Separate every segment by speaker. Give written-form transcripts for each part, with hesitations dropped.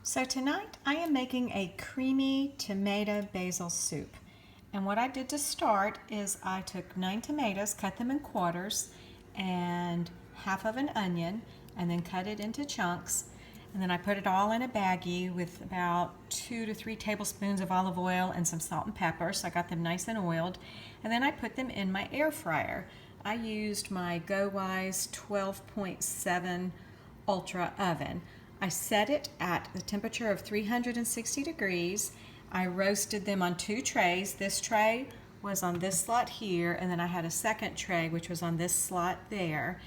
Speaker 1: So tonight I am making a creamy tomato basil soup. And what I did to start is I took 9 tomatoes, cut them in quarters, and half of an onion, and then cut it into chunks. And then I put it all in a baggie with about 2 to 3 tablespoons of olive oil and some salt and pepper, so I got them nice and oiled. And then I put them in my air fryer. I used my GoWise 12.7 Ultra oven. I set it at the temperature of 360 degrees. I roasted them on 2 trays. This tray was on this slot here, and then I had a second tray which was on this slot there.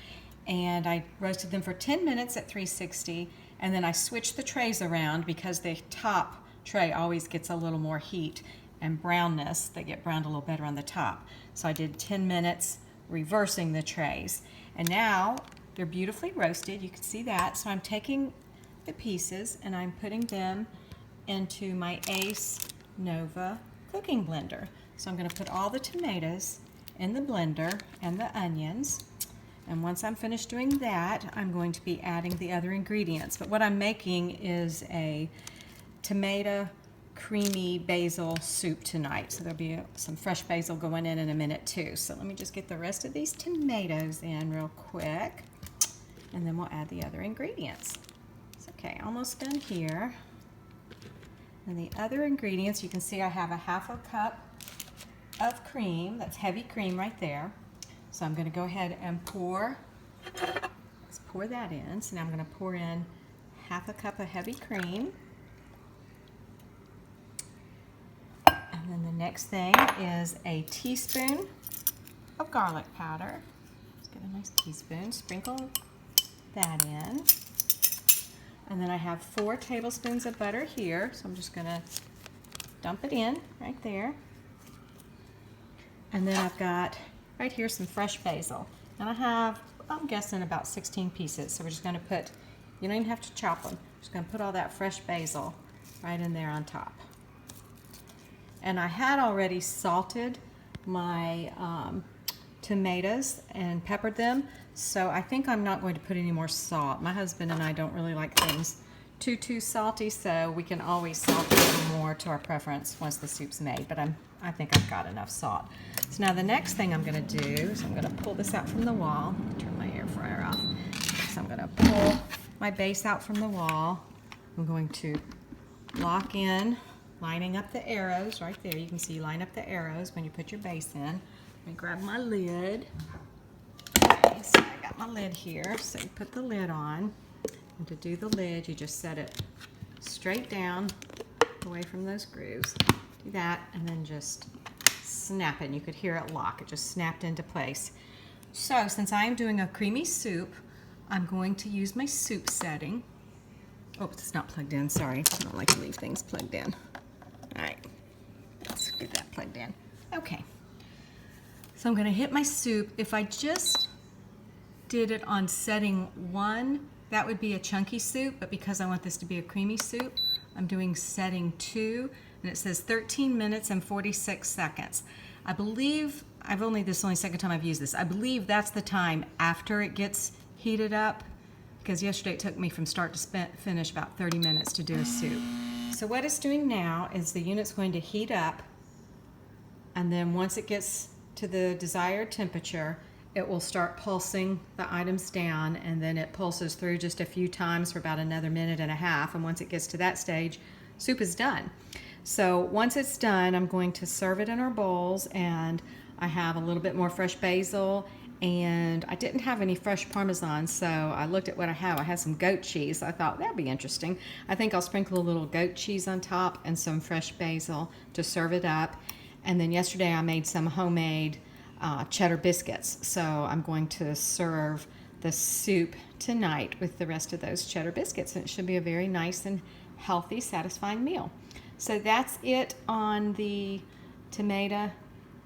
Speaker 1: And I roasted them for 10 minutes at 360, and then I switched the trays around because the top tray always gets a little more heat and brownness. They get browned a little better on the top. So I did 10 minutes reversing the trays. And now they're beautifully roasted. You can see that. So I'm taking the pieces and I'm putting them into my Ace Nova cooking blender. So I'm going to put all the tomatoes in the blender and the onions. And once I'm finished doing that, I'm going to be adding the other ingredients. But what I'm making is a tomato creamy basil soup tonight. So there'll be some fresh basil going in a minute too. So let me just get the rest of these tomatoes in real quick, and then we'll add the other ingredients. Okay, almost done here. And the other ingredients, you can see I have a half a cup of cream. That's heavy cream right there. So I'm going to go ahead and let's pour that in. So now I'm going to pour in half a cup of heavy cream. And then the next thing is a teaspoon of garlic powder. Let's get a nice teaspoon, sprinkle that in. And then I have 4 tablespoons of butter here, so I'm just going to dump it in right there. And then I've got right here some fresh basil. And I have, I'm guessing, about 16 pieces. So we're just going to put, you don't even have to chop them, just going to put all that fresh basil right in there on top. And I had already salted my tomatoes and peppered them, so I think I'm not going to put any more salt. My husband and I don't really like things too salty, so we can always salt a little more to our preference once the soup's made, but I think I've got enough salt. So now the next thing I'm going to do is I'm going to pull this out from the wall. Turn my air fryer off. So I'm going to pull my base out from the wall. I'm going to lock in, lining up the arrows right there. You can see you line up the arrows when you put your base in. Let me grab my lid. Okay, so I got my lid here. So you put the lid on. And to do the lid, you just set it straight down, away from those grooves. Do that, and then just snap it. And you could hear it lock. It just snapped into place. So since I am doing a creamy soup, I'm going to use my soup setting. Oh, it's not plugged in. Sorry. I don't like to leave things plugged in. All right. Let's get that plugged in. Okay. So I'm going to hit my soup. If I just did it on setting 1, that would be a chunky soup, but because I want this to be a creamy soup, I'm doing setting 2, and it says 13 minutes and 46 seconds. I believe, this is the only second time I've used this, I believe that's the time after it gets heated up, because yesterday it took me from start to finish about 30 minutes to do a soup. So what it's doing now is the unit's going to heat up, and then once it gets to the desired temperature, it will start pulsing the items down, and then it pulses through just a few times for about another minute and a half, and once it gets to that stage, soup is done. So once it's done, I'm going to serve it in our bowls, and I have a little bit more fresh basil, and I didn't have any fresh Parmesan, so I looked at what I have. I had some goat cheese. I thought that'd be interesting. I think I'll sprinkle a little goat cheese on top and some fresh basil to serve it up. And then yesterday I made some homemade cheddar biscuits, so I'm going to serve the soup tonight with the rest of those cheddar biscuits, and it should be a very nice and healthy, satisfying meal. So that's it on the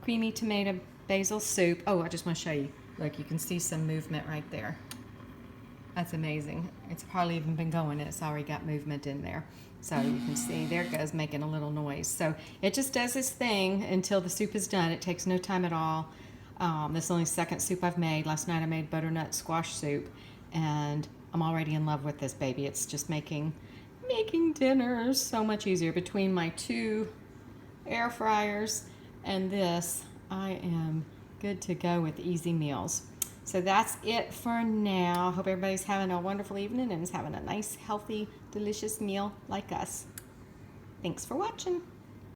Speaker 1: creamy tomato basil soup. Oh, I just want to show you. Look, you can see some movement right there. That's amazing. It's hardly even been going, and it's already got movement in there. So you can see, there it goes, making a little noise. So it just does its thing until the soup is done. It takes no time at all. This is only the second soup I've made. Last night I made butternut squash soup, and I'm already in love with this baby. It's just making making dinner so much easier. Between my 2 air fryers and this, I am good to go with easy meals. So that's it for now. Hope everybody's having a wonderful evening and is having a nice, healthy, delicious meal like us. Thanks for watching.